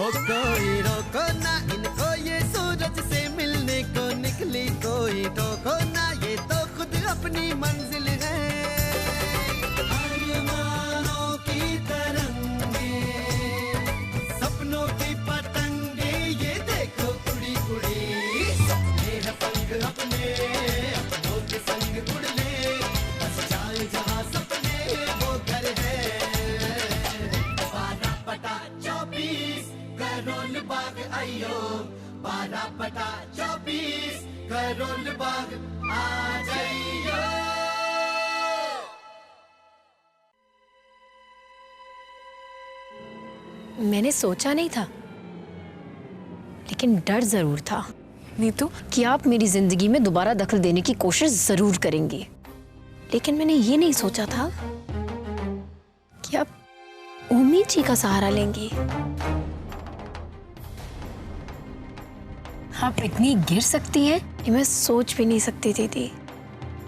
कोई रोको ना इनको, ये सूरज से मिलने को निकली, कोई टोको ना, ये तो खुद अपनी मंजिल है। आसमानों की तरंगे, सपनों की पतंगे, ये देखो उड़ी उड़ी, सपने हैं पंख अपने, अपनों के संग उड़ ले, बस जाए जहां सपने वो घर है। 12 पटा 24 करोल बाग आइयो, 12 पटा 24 करोल बाग आ जाइयो। मैंने सोचा नहीं था, लेकिन डर जरूर था नीतू कि आप मेरी जिंदगी में दोबारा दखल देने की कोशिश जरूर करेंगी। लेकिन मैंने ये नहीं सोचा था कि आप ओमी जी का सहारा लेंगी। आप इतनी गिर सकती हैं कि मैं सोच भी नहीं सकती दीदी।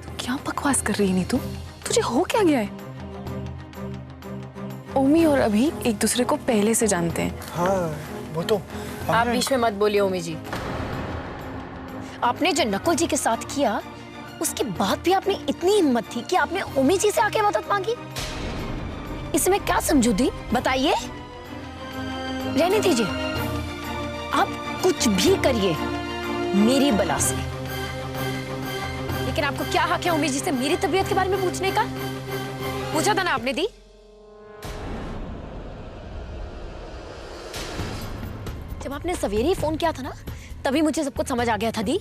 तू क्या बकवास कर रही है नीतू? तुझे हो क्या गया है? ओमी और अभी एक दूसरे को पहले से जानते हैं। हाँ, वो तो आप बीच में मत बोलिए ओमी जी। आपने जो नकुल जी के साथ किया, उसके बाद भी आपने इतनी हिम्मत थी कि आपने ओमी जी से आके मदद मांगी। इसमें क्या समझू दी, बताइए। रहने दीजिए, आप कुछ भी करिए मेरी बला से, लेकिन आपको क्या हक है ओमी जी से मेरी तबीयत के बारे में पूछने का? पूछा था ना आपने दी? जब आपने सवेरे ही फोन किया था ना, तभी मुझे सब कुछ समझ आ गया था दी।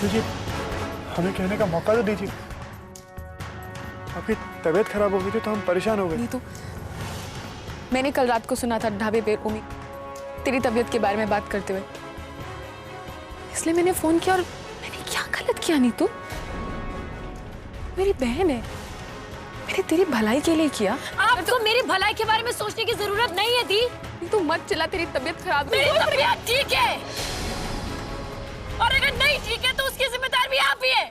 जी, हमें कहने का मौका तो दीजिए। आपकी तबीयत खराब हो गई थी तो हम परेशान हो गए। नीतू, मैंने कल रात को सुना था ढाबे पे ओमी तेरी तबीयत के बारे में बात करते हुए, इसलिए मैंने फोन किया। और मैंने क्या गलत किया नीतू? मेरी बहन है, मैंने तेरी भलाई के लिए किया। आपको मेरी भलाई के बारे में सोचने की जरूरत नहीं है दी। तू मत चला, तेरी तबीयत खराब है। मेरी तबीयत ठीक है, और अगर नहीं ठीक है तो उसकी जिम्मेदार भी आप ही है।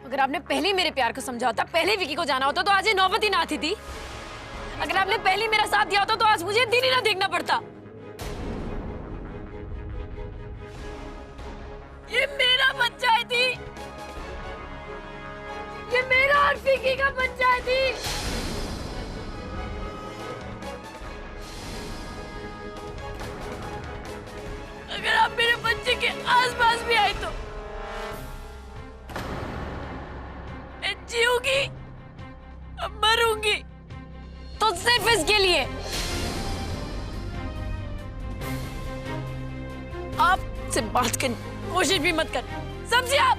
अगर आपने पहले ही मेरे प्यार को समझा होता, पहले विकी को जाना होता, तो आज ये नौबत ही ना आती थी। अगर आपने पहले मेरा साथ दिया होता तो आज मुझे दिन ही ना देखना पड़ता। ये मेरा बच्चा है दी, ये मेरा और विकी का बच्चा है दी। अगर आप मेरे बच्चे के आसपास भी आए तो मैं जीऊंगी, मरूंगी, तो सिर्फ इसके लिए। आपसे बात करने की कोशिश भी मत कर, समझे आप?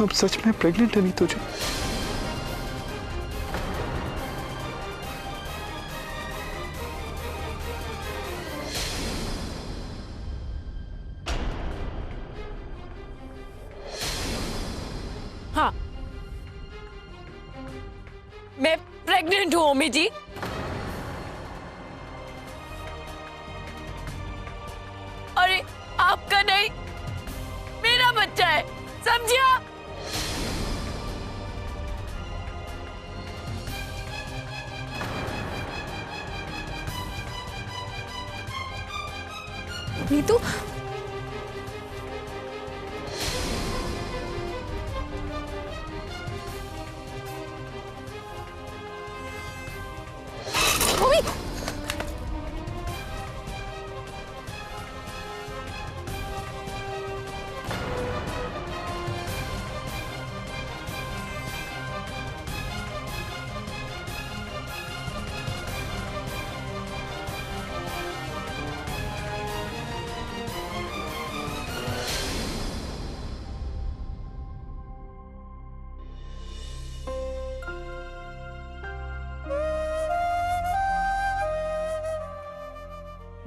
आप सच में प्रेग्नेंट है नीतू जी? हाँ, मैं प्रेग्नेंट हूँ ओमी जी। अरे आपका नहीं, मेरा बच्चा है, समझिया? नीतू,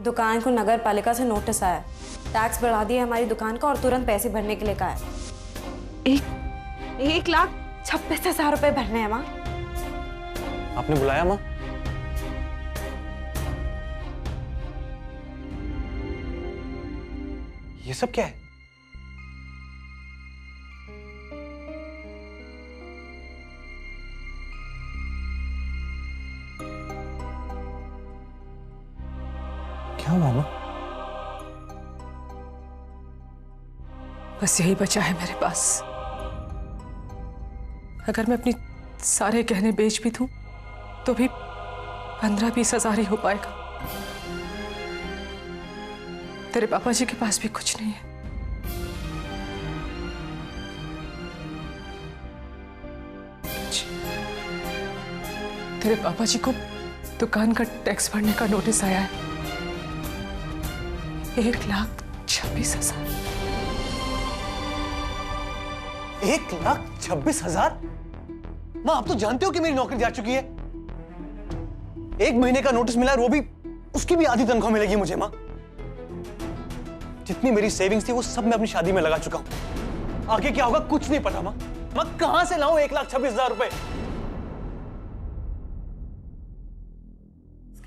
दुकान को नगर पालिका से नोटिस आया, टैक्स बढ़ा दिया हमारी दुकान का और तुरंत पैसे भरने के लिए कहा है। 1,26,000 रुपए भरने हैं माँ। आपने बुलाया माँ? ये सब क्या है? क्या हुआ माँ? बस यही बचा है मेरे पास। अगर मैं अपनी सारे गहने बेच भी दूं तो भी 15-20 हजार ही हो पाएगा। तेरे पापा जी के पास भी कुछ नहीं है। तेरे पापा जी को दुकान का टैक्स भरने का नोटिस आया है। 1,26,000। 1,26,000? माँ, आप तो जानते हो कि मेरी नौकरी जा चुकी है। 1 महीने का नोटिस मिला है, वो भी उसकी भी आधी तनख्वाह मिलेगी मुझे माँ। जितनी मेरी सेविंग्स थी वो सब मैं अपनी शादी में लगा चुका हूं। आगे क्या होगा कुछ नहीं पता माँ। मैं कहां से लाऊं 1,26,000 रुपए?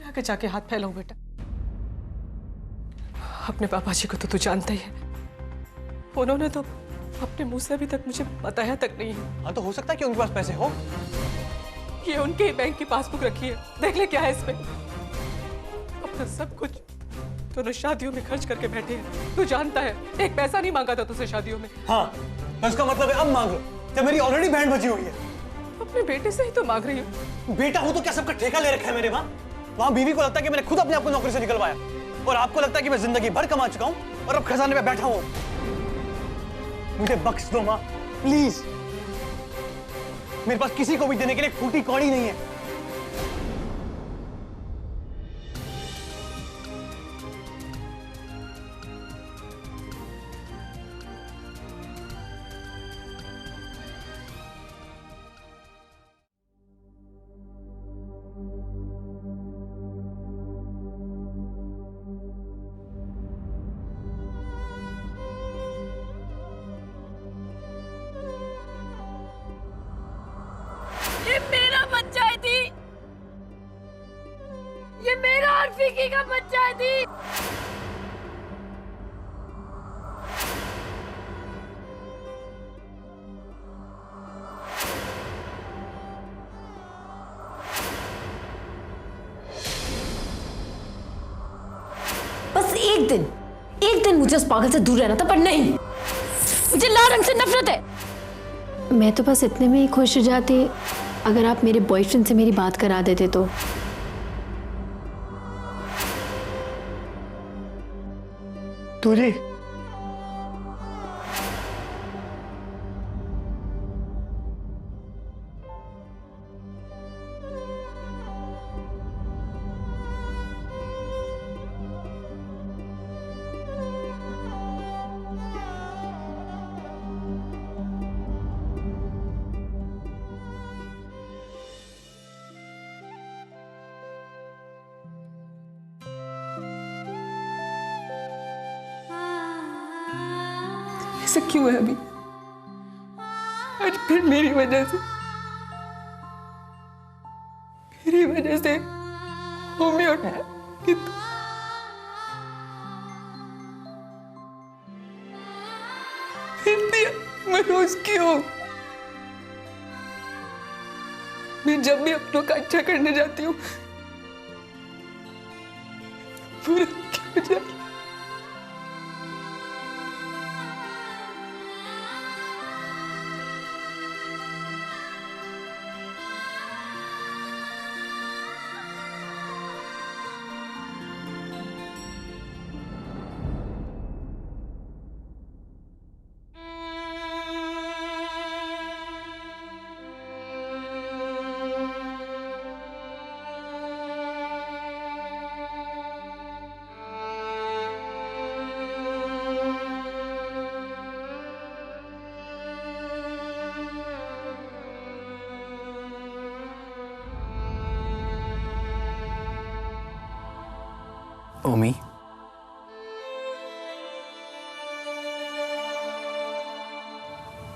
आगे जाके हाथ फैलाऊं बेटा? अपने पापा जी को तो तू जानता ही है। उन्होंने तो अपने मुंह से अभी तक मुझे बताया तक नहीं है। हाँ, तो हो सकता है कि उनके पास पैसे हो। ये उनके ही बैंक की पासबुक रखी है, देख ले क्या है इसमें। अपना सब कुछ दोनों शादियों में खर्च करके बैठे हैं। तू जानता है, एक पैसा नहीं मांगा था तुझसे शादियों में। हाँ, तो इसका मतलब है अब मांग लो, जब मेरी ऑलरेडी बैंड बजी हुई है। अपने बेटे से ही तो मांग रही हूँ। बेटा हूं तो क्या सबका ठेका ले रखा है मेरे माँ? वहां बीवी को लगता है कि मैंने खुद अपने आप को नौकरी से निकलवाया, और आपको लगता है कि मैं जिंदगी भर कमा चुका हूं और अब खजाने पे बैठा हूं। मुझे बख्श दो माँ, प्लीज। मेरे पास किसी को भी देने के लिए फूटी कौड़ी नहीं है। ये मेरा बच्चा है दी, ये मेरा और फीकी का बच्चा है दी। बस एक दिन मुझे उस पागल से दूर रहना था, पर नहीं, मुझे लाल रंग से नफरत है। मैं तो बस इतने में ही खुश हो जाती अगर आप मेरे बॉयफ्रेंड से मेरी बात करा देते तो। तुझे ऐसा क्यों है अभी? आज फिर मेरी वजह से मम्मी और मैं रोज क्यों? मैं जब भी अपनों का अच्छा करने जाती हूँ पूरा क्यों जाती?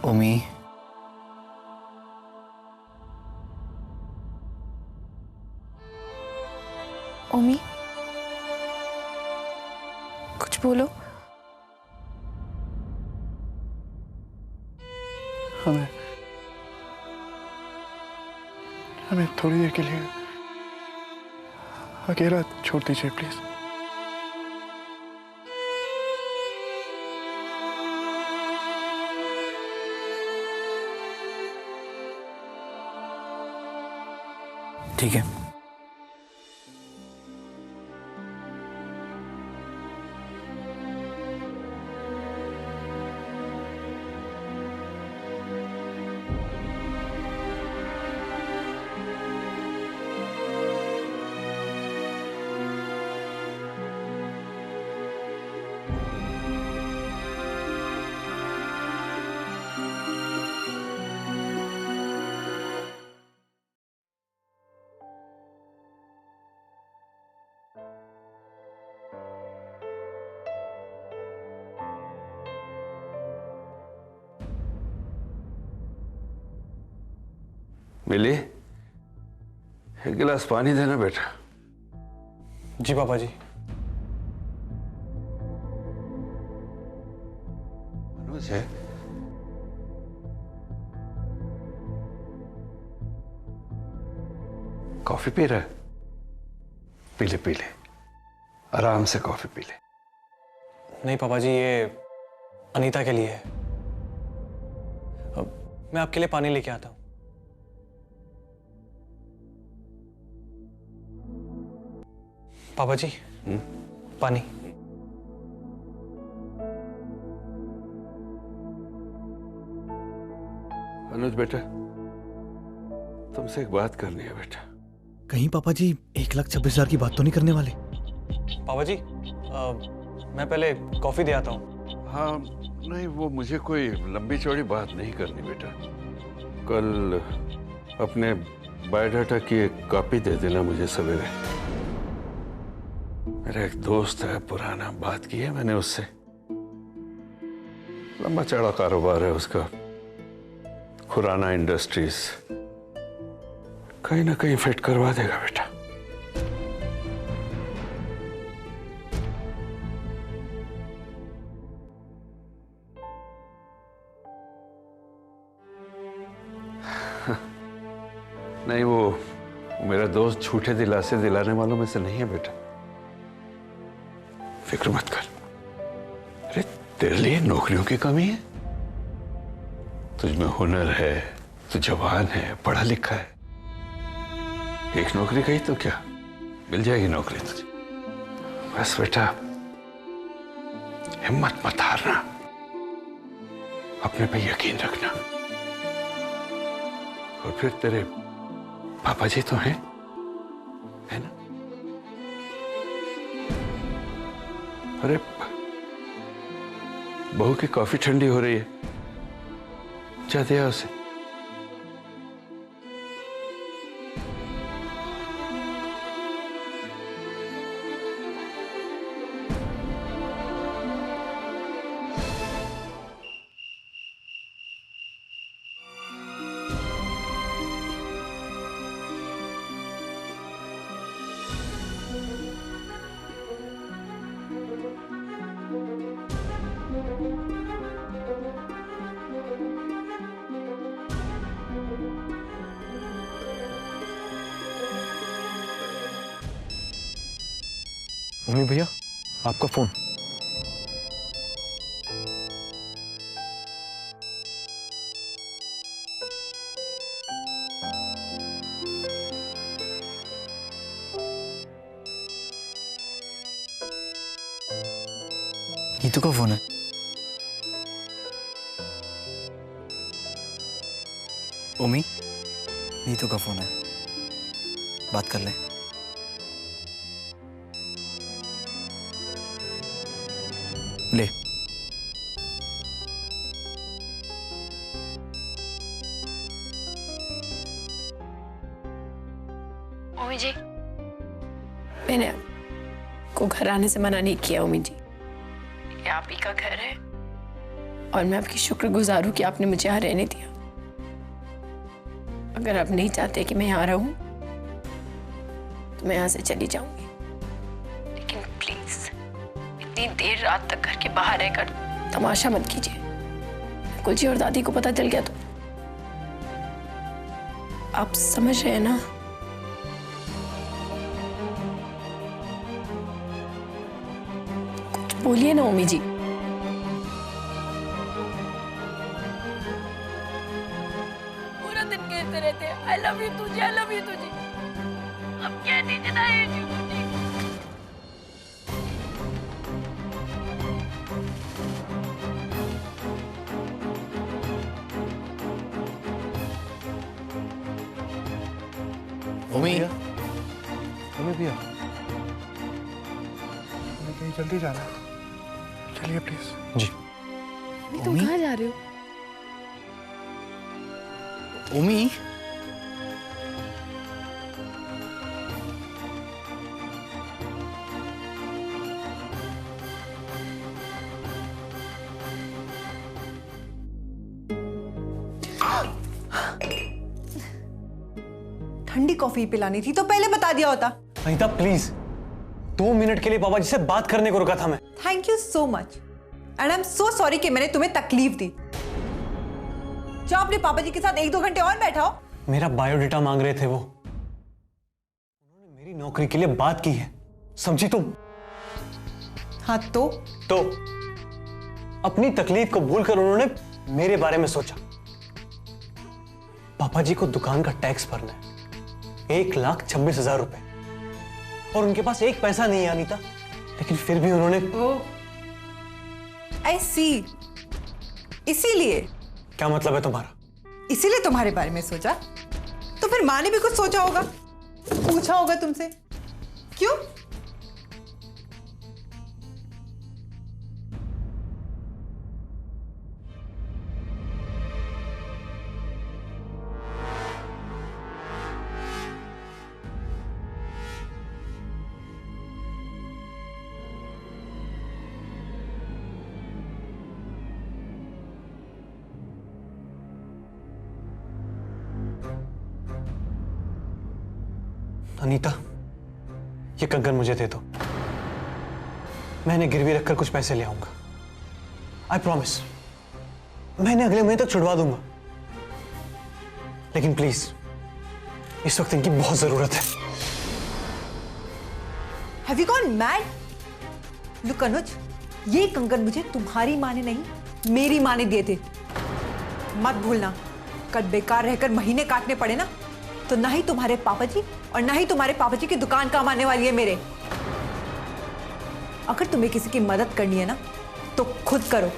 उमी, ओमी, कुछ बोलो। हमें थोड़ी देर के लिए अकेला छोड़ दीजिए प्लीज। ठीक है। मिली, एक गिलास पानी देना बेटा। जी पापा जी। अनुज है? कॉफी पी रहा है? पी ले पी ले, आराम से कॉफी पी ले। नहीं पापा जी, ये अनीता के लिए है। मैं आपके लिए पानी लेके आता हूँ। पापा जी, पानी। अनुज बेटा, तुमसे एक बात करनी है बेटा। कहीं पापा जी 1,26,000 की बात तो नहीं करने वाले? पापा जी, मैं पहले कॉफी दे आता हूँ। हाँ, नहीं वो मुझे कोई लंबी चौड़ी बात नहीं करनी बेटा। कल अपने बायोडाटा की एक कॉपी दे देना मुझे सवेरे। मेरा एक दोस्त है पुराना, बात की है मैंने उससे। लंबा चौड़ा कारोबार है उसका, खुराना इंडस्ट्रीज। कहीं ना कहीं फिट करवा देगा बेटा। नहीं वो मेरा दोस्त झूठे दिलासे दिलाने वालों में से नहीं है बेटा, फिक्र मत कर। अरे तेरे लिए नौकरियों की कमी है? तुझमें हुनर है, तू जवान है, पढ़ा लिखा है। एक नौकरी कही तो क्या, मिल जाएगी नौकरी तुझे। बस बेटा हिम्मत मत हारना, अपने पे यकीन रखना। और फिर तेरे पापा जी तो हैं, है ना? अरे बहू की कॉफी ठंडी हो रही है, जा दिया उसे। उमी भैया, आपका फोन। नीतू का फोन है। उमी, नीतू का फोन है, बात कर ले। ले। उमी जी, मैंने आपको घर आने से मना नहीं किया उमी जी। ये आप ही का घर है, और मैं आपकी शुक्रगुजार हूँ कि आपने मुझे यहाँ रहने दिया। अगर आप नहीं चाहते कि मैं यहाँ रहूं तो मैं यहाँ से चली जाऊंगी, लेकिन प्लीज इतनी देर रात तक घर के बाहर रहकर तमाशा मत कीजिए। कुलजी और दादी को पता चल गया तो आप समझ रहे हैं ना? कुछ बोलिए ना उम्मी जी। पूरा दिन कहते रहते हैं आई लव यू तुझे, आई लव यू तुझे। अब क्या दीजिए ना ये जी मुझे। उम्मी, हमें भैया हमें कहीं जल्दी जाना है, चलिए प्लीज। जी। तुम कहाँ जा रहे हो? उम्मी, ठंडी कॉफी पिलानी थी तो पहले बता दिया होता। अनीता प्लीज, 2 मिनट के लिए पापा जी से बात करने को रुका था मैं। Thank you so much and I am so sorry कि मैंने तुम्हें तकलीफ दी। जाओ अपने पापा जी के साथ 1-2 घंटे और बैठाओ। मेरा बायोडेटा मांग रहे थे वो। उन्होंने मेरी नौकरी के लिए बात की है, समझी तुम? हाँ तो अपनी तकलीफ को भूलकर उन्होंने मेरे बारे में सोचा। पापा जी को दुकान का टैक्स भरना है, 1,26,000 रुपए, और उनके पास एक पैसा नहीं है अनीता, लेकिन फिर भी उन्होंने। आई सी, इसीलिए। क्या मतलब है तुम्हारा? इसीलिए तुम्हारे बारे में सोचा। तो फिर माँ ने भी कुछ सोचा होगा, पूछा होगा तुमसे, क्यों? अनीता, ये कंगन मुझे दे दो, मैंने गिरवी रखकर कुछ पैसे ले आऊंगा। आई प्रॉमिस, मैंने अगले महीने तक छुड़वा दूंगा, लेकिन प्लीज इस वक्त इनकी बहुत जरूरत है। Have you gone mad? Look अनुज, ये कंगन मुझे तुम्हारी माँ ने नहीं, मेरी माँ ने दिए थे। मत भूलना, कल बेकार रहकर महीने काटने पड़े ना, तो ना ही तुम्हारे पापा जी और ना ही तुम्हारे पापा जी की दुकान काम आने वाली है मेरे। अगर तुम्हें किसी की मदद करनी है ना, तो खुद करो।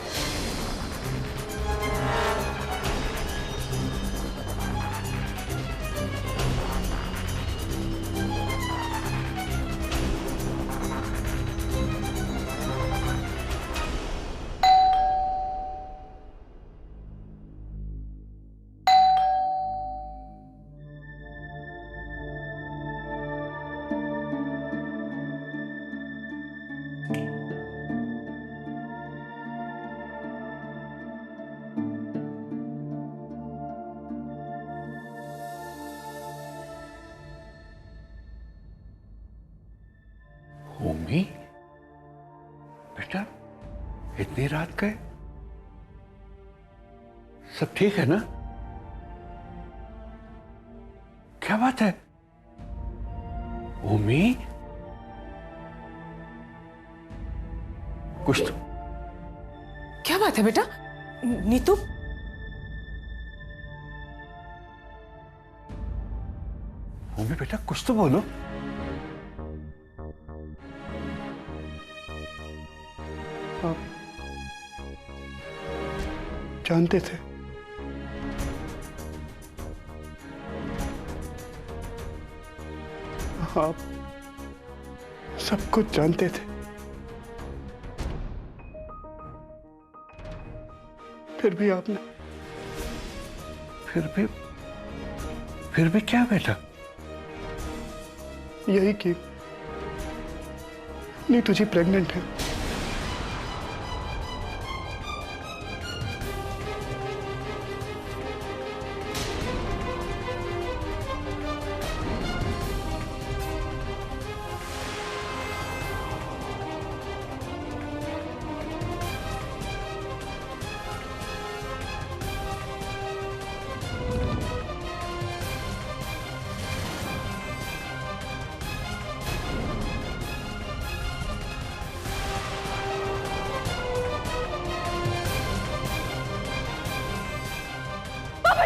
उम्मी, बेटा इतनी रात गए, सब ठीक है ना? क्या बात है उम्मी? कुछ तो। क्या बात है बेटा? नीतू, उम्मी बेटा कुछ तो बोलो। आप जानते थे, आप सब कुछ जानते थे, फिर भी आपने। फिर भी क्या बेटा? यही कि नीतू जी प्रेग्नेंट है।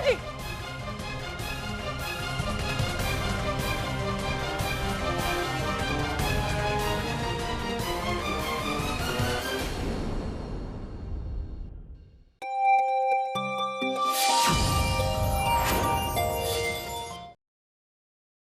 जी